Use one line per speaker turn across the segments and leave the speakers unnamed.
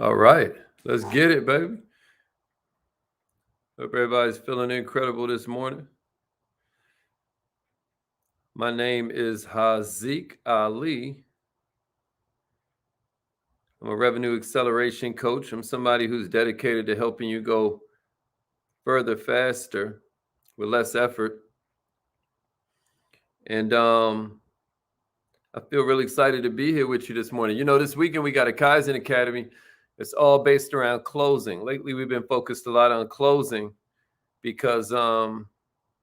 All right, let's get it, baby. Hope everybody's feeling incredible this morning. My name is Haziq Ali. I'm a revenue acceleration coach. I'm somebody who's dedicated to helping you go further, faster, with less effort. And I feel really excited to be here with you this morning. You know, this weekend we got a Kaizen Academy. It's all based around closing. Lately, we've been focused a lot on closing because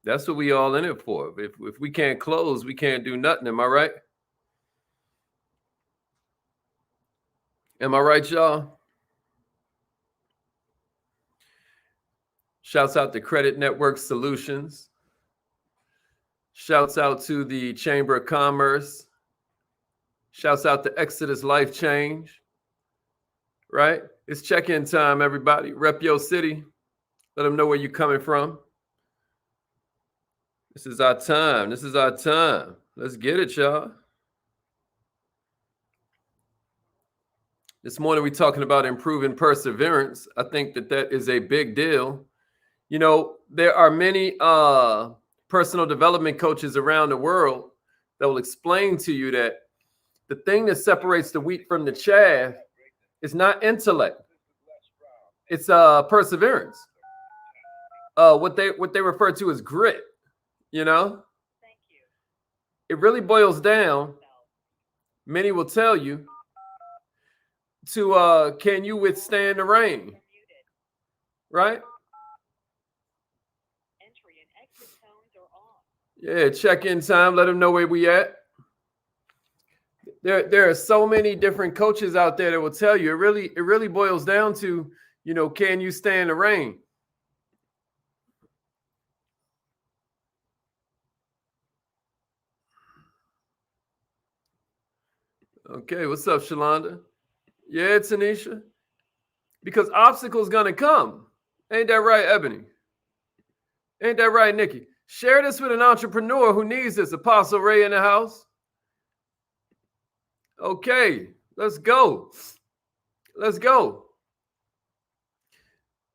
that's what we all in it for. If we can't close, we can't do nothing. Am I right? Am I right, y'all? Shouts out to Credit Network Solutions. Shouts out to the Chamber of Commerce. Shouts out to Exodus Life Change. Right? It's check-in time, everybody. Rep your city. Let them know where you're coming from. This is our time. This is our time. Let's get it, y'all. This morning, we're talking about improving perseverance. I think that is a big deal. You know, there are many personal development coaches around the world that will explain to you that the thing that separates the wheat from the chaff is not intellect. It's perseverance. What they refer to as grit, you know? It really boils down, many will tell you, to can you withstand the rain? Right? Yeah, check-in time. Let them know where we at. There are so many different coaches out there that will tell you it really boils down to, you know, can you stand the rain? Okay, what's up, Shalonda? Yeah, it's Anisha. Because obstacles gonna come. Ain't that right, Ebony? Ain't that right, Nikki? Share this with an entrepreneur who needs this. Apostle Ray in the house. Okay, let's go. Let's go.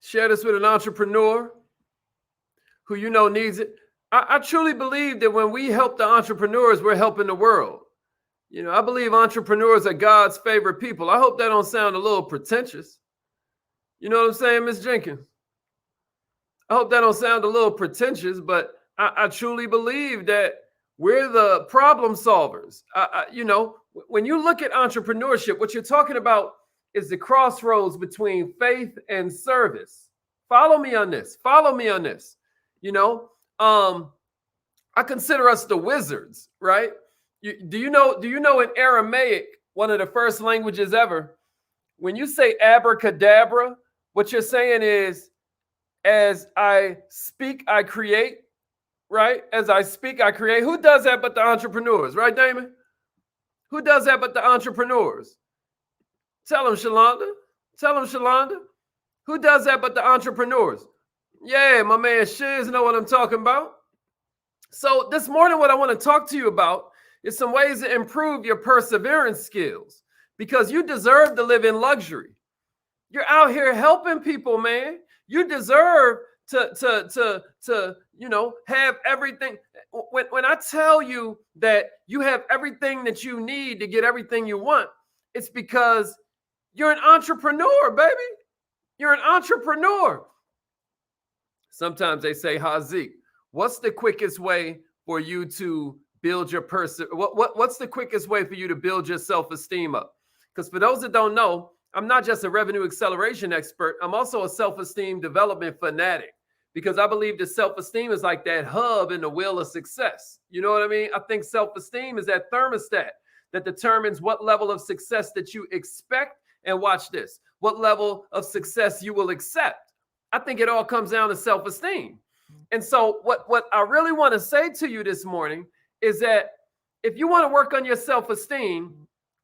Share this with an entrepreneur who you know needs it. I truly believe that when we help the entrepreneurs, we're helping the world. You know, I believe entrepreneurs are God's favorite people. I hope that don't sound a little pretentious. You know what I'm saying, Miss Jenkins? I hope that don't sound a little pretentious, but I truly believe that we're the problem solvers. You know, when you look at entrepreneurship, what you're talking about is the crossroads between faith and service. Follow me on this. Follow me on this. You know, I consider us the wizards, right? Do you know in Aramaic, one of the first languages ever, when you say abracadabra, what you're saying is, as I speak, I create, right? As I speak, I create. Who does that but the entrepreneurs, right, Damon? Who does that but the entrepreneurs? Tell them, Shalonda. Tell them, Shalonda. Who does that but the entrepreneurs? Yeah, my man Shiz know what I'm talking about. So this morning, what I want to talk to you about is some ways to improve your perseverance skills, because you deserve to live in luxury. You're out here helping people, man. You deserve to you know, have everything. When I tell you that you have everything that you need to get everything you want, it's because you're an entrepreneur, baby. You're an entrepreneur. Sometimes they say, Haziq, what's the quickest way for you to build your what's the quickest way for you to build your self-esteem up? Because for those that don't know, I'm not just a revenue acceleration expert. I'm also a self-esteem development fanatic, because I believe that self-esteem is like that hub in the wheel of success. You know what I mean? I think self-esteem is that thermostat that determines what level of success that you expect, and watch this, what level of success you will accept. I think it all comes down to self-esteem. And so what I really want to say to you this morning is that if you want to work on your self-esteem,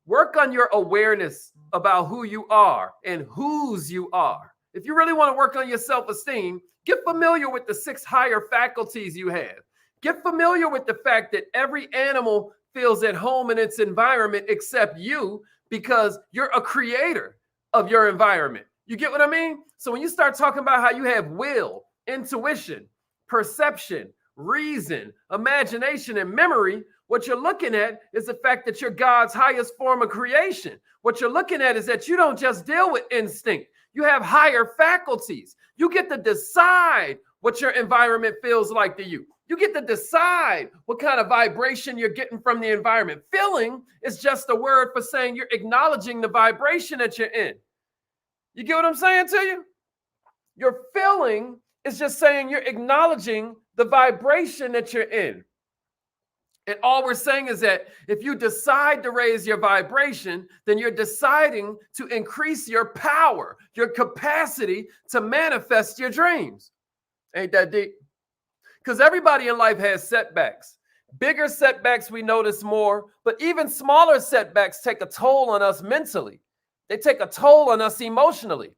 work on your awareness about who you are and whose you are. If you really want to work on your self-esteem, get familiar with the 6 higher faculties you have. Get familiar with the fact that every animal feels at home in its environment except you, because you're a creator. of your environment. You get what I mean? So when you start talking about how you have will, intuition, perception, reason, imagination, and memory, what you're looking at is the fact that you're God's highest form of creation. What you're looking at is that you don't just deal with instinct. You have higher faculties. You get to decide what your environment feels like to you. You get to decide what kind of vibration you're getting from the environment. Feeling is just a word for saying you're acknowledging the vibration that you're in. You get what I'm saying to you? Your feeling is just saying you're acknowledging the vibration that you're in. And all we're saying is that if you decide to raise your vibration, then you're deciding to increase your power, your capacity to manifest your dreams. Ain't that deep? Because everybody in life has setbacks. Bigger setbacks we notice more, but even smaller setbacks take a toll on us mentally. They take a toll on us emotionally.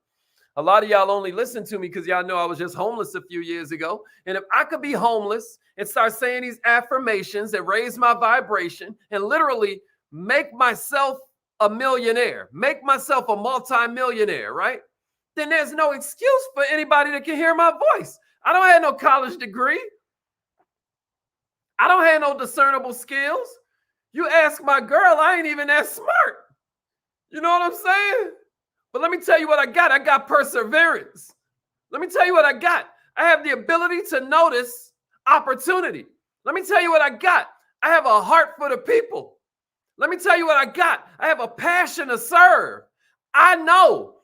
A lot of y'all only listen to me because y'all know I was just homeless a few years ago. And if I could be homeless and start saying these affirmations that raise my vibration and literally make myself a millionaire, make myself a multimillionaire, right? Then there's no excuse for anybody that can hear my voice. I don't have no college degree. I don't have no discernible skills. You ask my girl, I ain't even that smart. You know what I'm saying? But let me tell you what I got. I got perseverance. Let me tell you what I got. I have the ability to notice opportunity. Let me tell you what I got. I have a heart for the people. Let me tell you what I got. I have a passion to serve. I know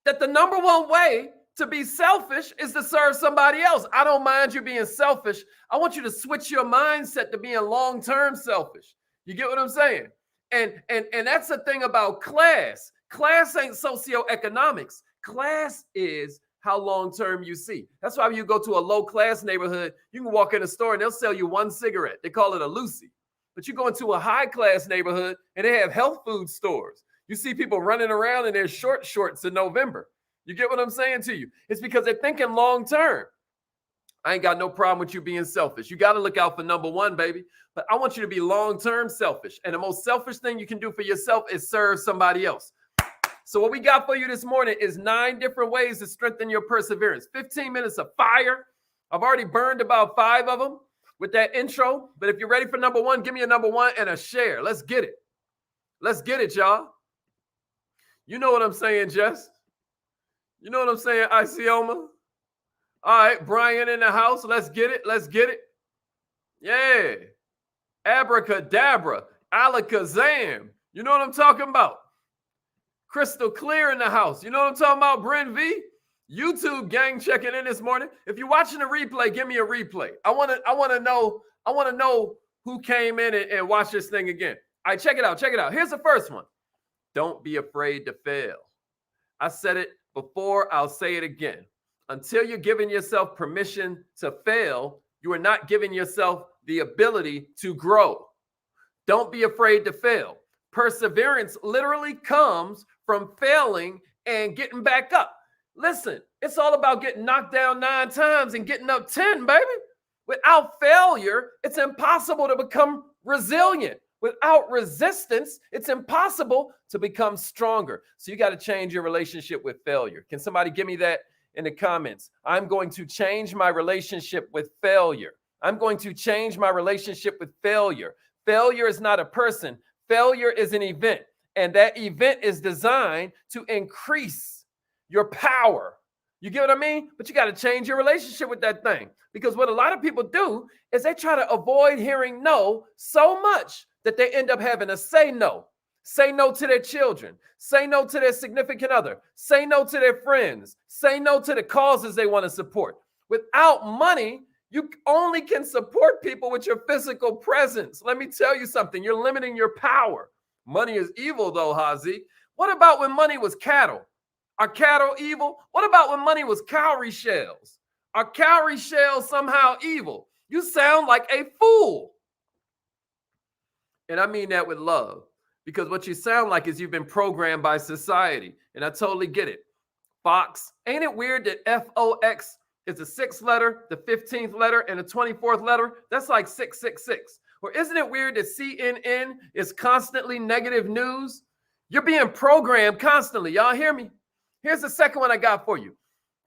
that the number one way to be selfish is to serve somebody else. I don't mind you being selfish. I want you to switch your mindset to being long-term selfish. You get what I'm saying? And that's the thing about class. Class ain't socioeconomics. Class is how long-term you see. That's why when you go to a low-class neighborhood, you can walk in a store and they'll sell you one cigarette. They call it a Lucy. But you go into a high-class neighborhood and they have health food stores. You see people running around in their short shorts in November. You get what I'm saying to you? It's because they're thinking long-term. I ain't got no problem with you being selfish. You got to look out for number one, baby. But I want you to be long-term selfish. And the most selfish thing you can do for yourself is serve somebody else. So what we got for you this morning is 9 different ways to strengthen your perseverance. 15 minutes of fire. I've already burned about 5 of them with that intro. But if you're ready for number one, give me a number one and a share. Let's get it. Let's get it, y'all. You know what I'm saying, Jess? You know what I'm saying, Isioma? All right, Brian in the house. Let's get it. Let's get it. Yeah. Abracadabra. Alakazam. You know what I'm talking about? Crystal clear in the house. You know what I'm talking about, Bryn V? YouTube gang checking in this morning. If you're watching a replay, give me a replay. I want to know who came in and watched this thing again. All right, check it out. Check it out. Here's the first one. Don't be afraid to fail. I said it before, I'll say it again. Until you're giving yourself permission to fail, you are not giving yourself the ability to grow. Don't be afraid to fail. Perseverance literally comes from failing and getting back up. Listen, it's all about getting knocked down 9 times and getting up 10, baby. Without failure, it's impossible to become resilient. Without resistance, it's impossible to become stronger. So you got to change your relationship with failure. Can somebody give me that in the comments? I'm going to change my relationship with failure. I'm going to change my relationship with failure. Failure is not a person. Failure is an event. And that event is designed to increase your power. You get what I mean? But you got to change your relationship with that thing. Because what a lot of people do is they try to avoid hearing no so much that they end up having to say no. Say no to their children. Say no to their significant other. Say no to their friends. Say no to the causes they want to support. Without money, you only can support people with your physical presence. Let me tell you something. You're limiting your power. Money is evil, though, Haziq. What about when money was cattle? Are cattle evil? What about when money was cowrie shells? Are cowrie shells somehow evil? You sound like a fool. And I mean that with love. Because what you sound like is you've been programmed by society. And I totally get it. Fox. Ain't it weird that F-O-X is the 6th letter, the 15th letter, and the 24th letter? That's like 666. Or isn't it weird that CNN is constantly negative news? You're being programmed constantly. Y'all hear me? Here's the second one I got for you.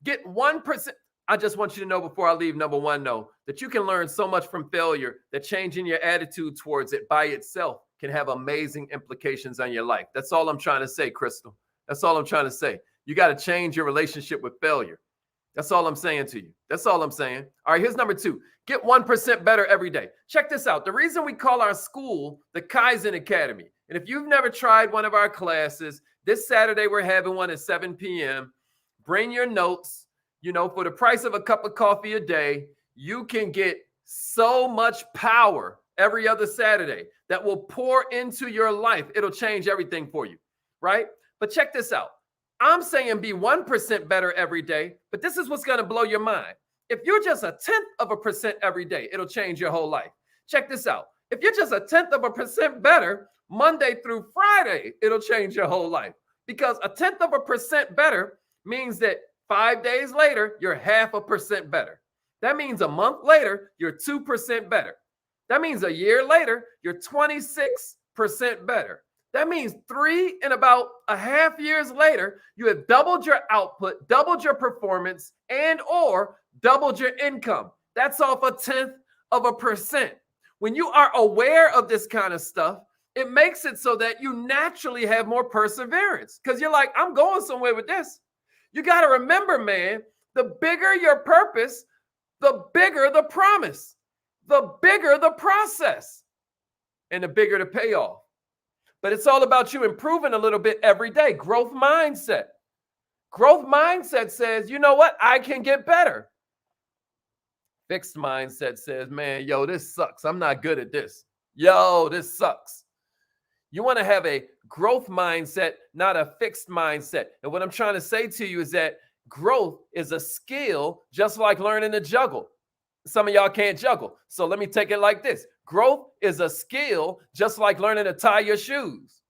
Get 1%. I just want you to know before I leave number one, though, that you can learn so much from failure that changing your attitude towards it by itself can have amazing implications on your life. That's all I'm trying to say, Crystal. That's all I'm trying to say. You got to change your relationship with failure. That's all I'm saying to you. That's all I'm saying. All right, here's number two. Get 1% better every day. Check this out. The reason we call our school the Kaizen Academy, and if you've never tried one of our classes, this Saturday we're having one at 7 p.m. Bring your notes. You know, for the price of a cup of coffee a day, you can get so much power every other Saturday that will pour into your life. It'll change everything for you, right? But check this out. I'm saying be 1% better every day, but this is what's going to blow your mind. If you're just 0.1% every day, it'll change your whole life. Check this out. If you're just 0.1% better Monday through Friday, it'll change your whole life. Because 0.1% better means that 5 days later, you're 0.5% better. That means a month later, you're 2% better. That means a year later, you're 26% better. That means 3 and about a half years later, you have doubled your output, doubled your performance, and or doubled your income. That's off 0.1%. When you are aware of this kind of stuff, it makes it so that you naturally have more perseverance because you're like, I'm going somewhere with this. You got to remember, man, the bigger your purpose, the bigger the promise, the bigger the process, and the bigger the payoff. But it's all about you improving a little bit every day. Growth mindset. Growth mindset says, you know what? I can get better. Fixed mindset says, man, yo, this sucks. I'm not good at this. Yo, this sucks. You want to have a growth mindset, not a fixed mindset. And what I'm trying to say to you is that growth is a skill, just like learning to juggle. Some of y'all can't juggle. So let me take it like this. Growth is a skill, just like learning to tie your shoes.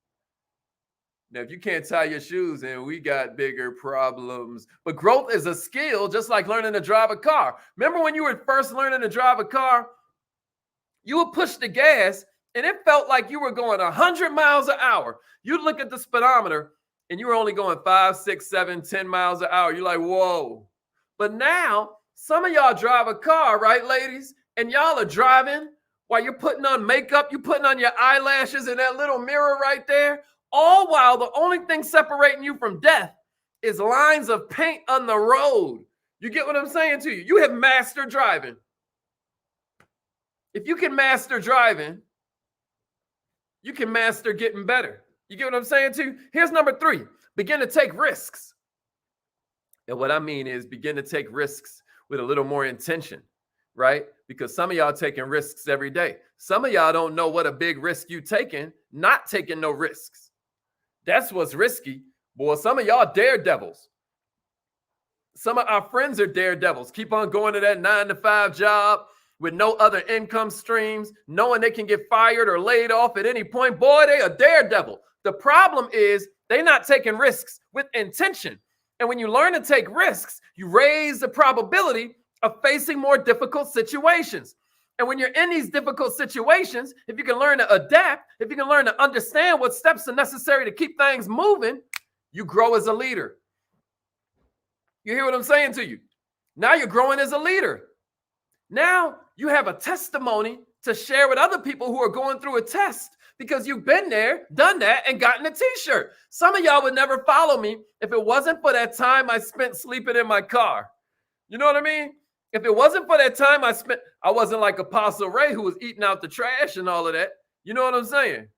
Now, if you can't tie your shoes, then we got bigger problems. But growth is a skill, just like learning to drive a car. Remember when you were first learning to drive a car? You would push the gas, and it felt like you were going 100 miles an hour. You'd look at the speedometer, and you were only going 5, 6, 7, 10 miles an hour. You're like, whoa. But now, some of y'all drive a car, right, ladies? And y'all are driving while you're putting on makeup, you're putting on your eyelashes in that little mirror right there, all while the only thing separating you from death is lines of paint on the road. You get what I'm saying to you? You have mastered driving. If you can master driving, you can master getting better. You get what I'm saying to you? Here's number 3. Begin to take risks. And what I mean is begin to take risks with a little more intention, right? Because some of y'all taking risks every day. Some of y'all don't know what a big risk you taking, not taking no risks. That's what's risky. Boy, some of y'all daredevils. Some of our friends are daredevils. Keep on going to that 9-to-5 job with no other income streams, knowing they can get fired or laid off at any point. Boy, they a daredevil. The problem is they're not taking risks with intention. And when you learn to take risks, you raise the probability of facing more difficult situations. And when you're in these difficult situations, if you can learn to adapt, if you can learn to understand what steps are necessary to keep things moving, you grow as a leader. You hear what I'm saying to you? Now you're growing as a leader. Now you have a testimony to share with other people who are going through a test because you've been there, done that, and gotten a t-shirt. Some of y'all would never follow me if it wasn't for that time I spent sleeping in my car. You know what I mean? If it wasn't for that time I wasn't like Apostle Ray who was eating out the trash and all of that. You know what I'm saying?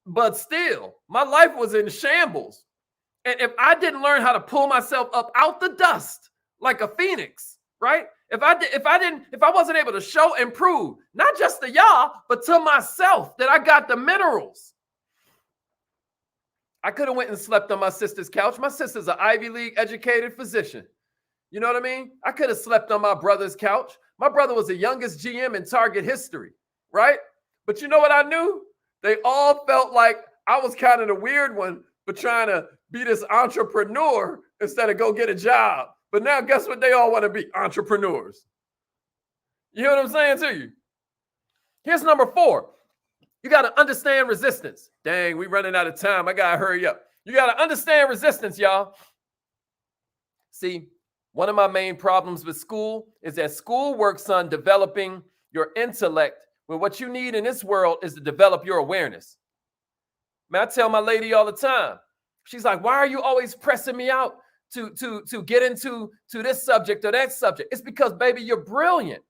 But still, my life was in shambles. And if I didn't learn how to pull myself up out the dust like a phoenix, right? If I wasn't able to show and prove, not just to y'all, but to myself that I got the minerals, I could have went and slept on my sister's couch. My sister's an Ivy League educated physician. You know what I mean? I could have slept on my brother's couch. My brother was the youngest GM in Target history, right? But you know what I knew? They all felt like I was kind of the weird one for trying to be this entrepreneur instead of go get a job. But now guess what they all want to be? Entrepreneurs. You hear what I'm saying to you? Here's number 4. You got to understand resistance. Dang, we running out of time. I got to hurry up. You got to understand resistance, y'all. See, one of my main problems with school is that school works on developing your intellect, when what you need in this world is to develop your awareness. Man, I tell my lady all the time. She's like, why are you always pressing me out to get into this subject or that subject? It's because, baby, you're brilliant,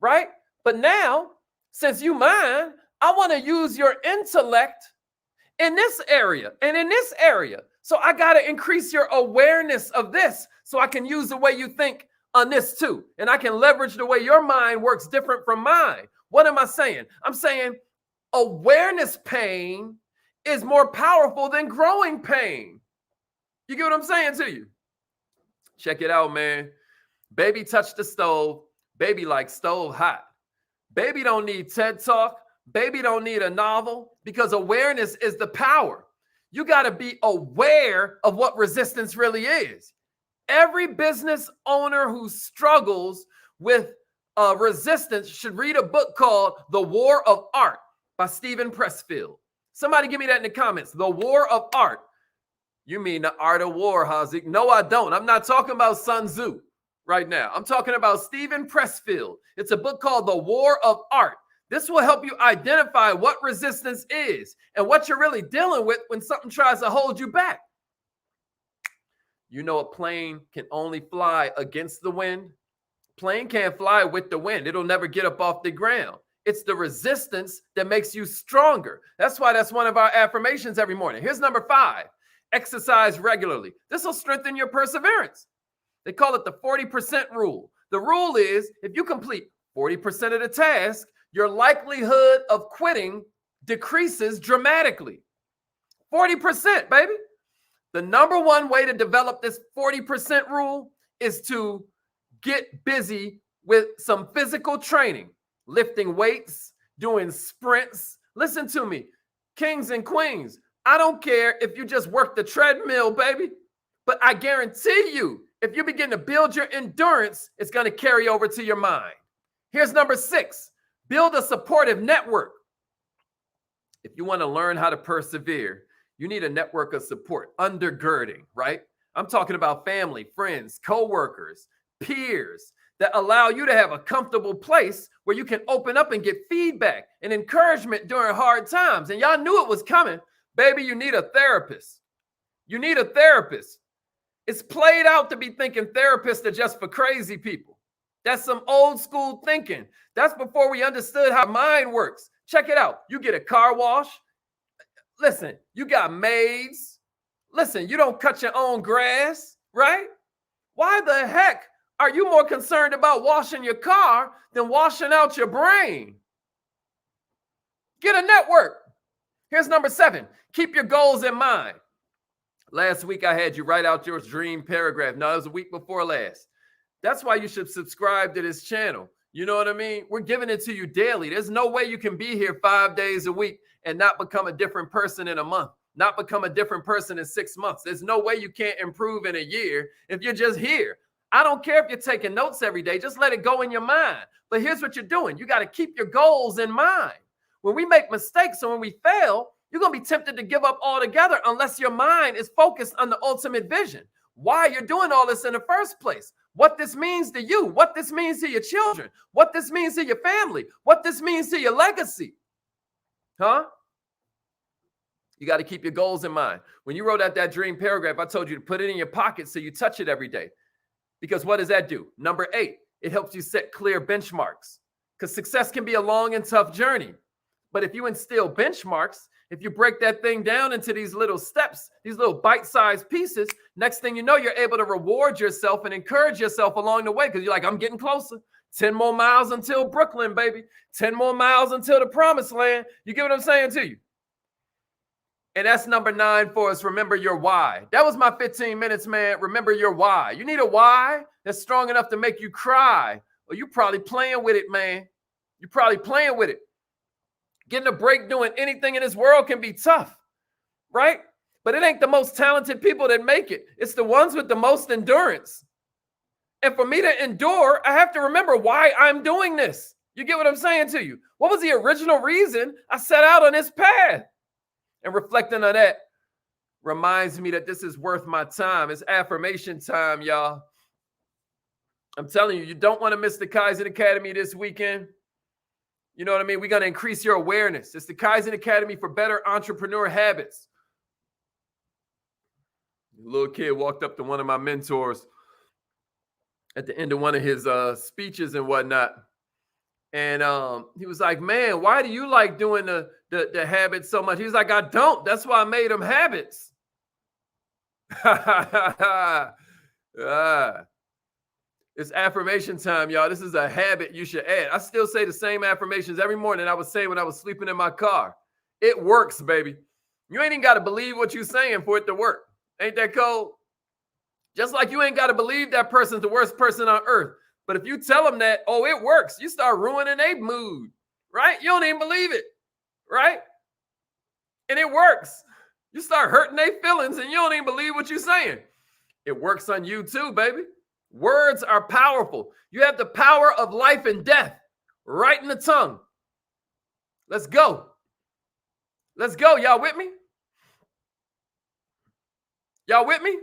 right? But now, since you mine, I want to use your intellect in this area and in this area. So I got to increase your awareness of this so I can use the way you think on this too. And I can leverage the way your mind works different from mine. What am I saying? I'm saying awareness pain is more powerful than growing pain. You get what I'm saying to you? Check it out, man. Baby touched the stove. Baby like stove hot. Baby don't need TED Talk. Baby don't need a novel, because awareness is the power. You got to be aware of what resistance really is. Every business owner who struggles with resistance should read a book called The War of Art by Stephen Pressfield. Somebody give me that in the comments. The War of Art. You mean the art of war, Haziq? No, I don't. I'm not talking about Sun Tzu right now. I'm talking about Stephen Pressfield. It's a book called The War of Art. This will help you identify what resistance is and what you're really dealing with when something tries to hold you back. You know, a plane can only fly against the wind. Plane can't fly with the wind. It'll never get up off the ground. It's the resistance that makes you stronger. That's why that's one of our affirmations every morning. Here's number 5. Exercise regularly. This will strengthen your perseverance. They call it the 40% rule. The rule is if you complete 40% of the task, your likelihood of quitting decreases dramatically. 40%, baby. The number one way to develop this 40% rule is to get busy with some physical training, lifting weights, doing sprints. Listen to me, kings and queens. I don't care if you just work the treadmill, baby, but I guarantee you, if you begin to build your endurance, it's going to carry over to your mind. Here's number 6. Build a supportive network. If you want to learn how to persevere, you need a network of support, undergirding, right? I'm talking about family, friends, coworkers, peers that allow you to have a comfortable place where you can open up and get feedback and encouragement during hard times. And y'all knew it was coming. Baby, you need a therapist. You need a therapist. It's played out to be thinking therapists are just for crazy people. That's some old school thinking. That's before we understood how mind works. Check it out. You get a car wash. Listen, you got maids. Listen, you don't cut your own grass, right? Why the heck are you more concerned about washing your car than washing out your brain? Get a network. Here's number 7. Keep your goals in mind. Last week, I had you write out your dream paragraph. No, it was a week before last. That's why you should subscribe to this channel. You know what I mean? We're giving it to you daily. There's no way you can be here 5 days a week and not become a different person in a month, not become a different person in 6 months. There's no way you can't improve in a year if you're just here. I don't care if you're taking notes every day. Just let it go in your mind. But here's what you're doing. You got to keep your goals in mind. When we make mistakes and when we fail, you're going to be tempted to give up altogether unless your mind is focused on the ultimate vision. Why you're doing all this in the first place. What this means to you, what this means to your children, what this means to your family, what this means to your legacy. Huh? You got to keep your goals in mind. When you wrote out that dream paragraph, I told you to put it in your pocket so you touch it every day. Because what does that do? Number 8, it helps you set clear benchmarks. Because success can be a long and tough journey. But if you instill benchmarks, if you break that thing down into these little steps, these little bite-sized pieces, next thing you know, you're able to reward yourself and encourage yourself along the way because you're like, I'm getting closer. 10 more miles until Brooklyn, baby. 10 more miles until the promised land. You get what I'm saying to you? And that's number 9 for us. Remember your why. That was my 15 minutes, man. Remember your why. You need a why that's strong enough to make you cry. Or you're probably playing with it, man. You're probably playing with it. Getting a break doing anything in this world can be tough, right? But it ain't the most talented people that make it. It's the ones with the most endurance. And for me to endure, I have to remember why I'm doing this. You get what I'm saying to you? What was the original reason I set out on this path? And reflecting on that reminds me that this is worth my time. It's affirmation time, y'all. I'm telling you, you don't want to miss the Kaizen Academy this weekend. You know what I mean? We're going to increase your awareness. It's the Kaizen Academy for better entrepreneur habits. A little kid walked up to one of my mentors at the end of one of his speeches and whatnot. And he was like, man, why do you like doing the habits so much? He was like, I don't. That's why I made them habits. It's affirmation time, y'all. This is a habit you should add. I still say the same affirmations every morning I was saying when I was sleeping in my car. It works, baby. You ain't even got to believe what you're saying for it to work. Ain't that cold? Just like you ain't got to believe that person's the worst person on earth. But if you tell them that, oh, it works, you start ruining their mood, right? You don't even believe it, right? And it works. You start hurting their feelings and you don't even believe what you're saying. It works on you too, baby. Words are powerful. You have the power of life and death right in the tongue. Let's go. Let's go. Y'all with me? Y'all with me?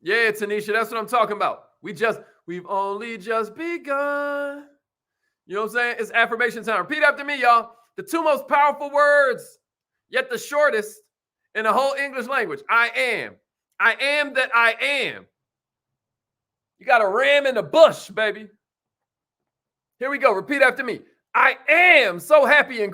Yeah, Tanisha, that's what I'm talking about. We've only just begun. You know what I'm saying? It's affirmation time. Repeat after me, y'all. The two most powerful words, yet the shortest in the whole English language. I am. I am that I am. You got to ram in the bush, baby. Here we go. Repeat after me. I am so happy and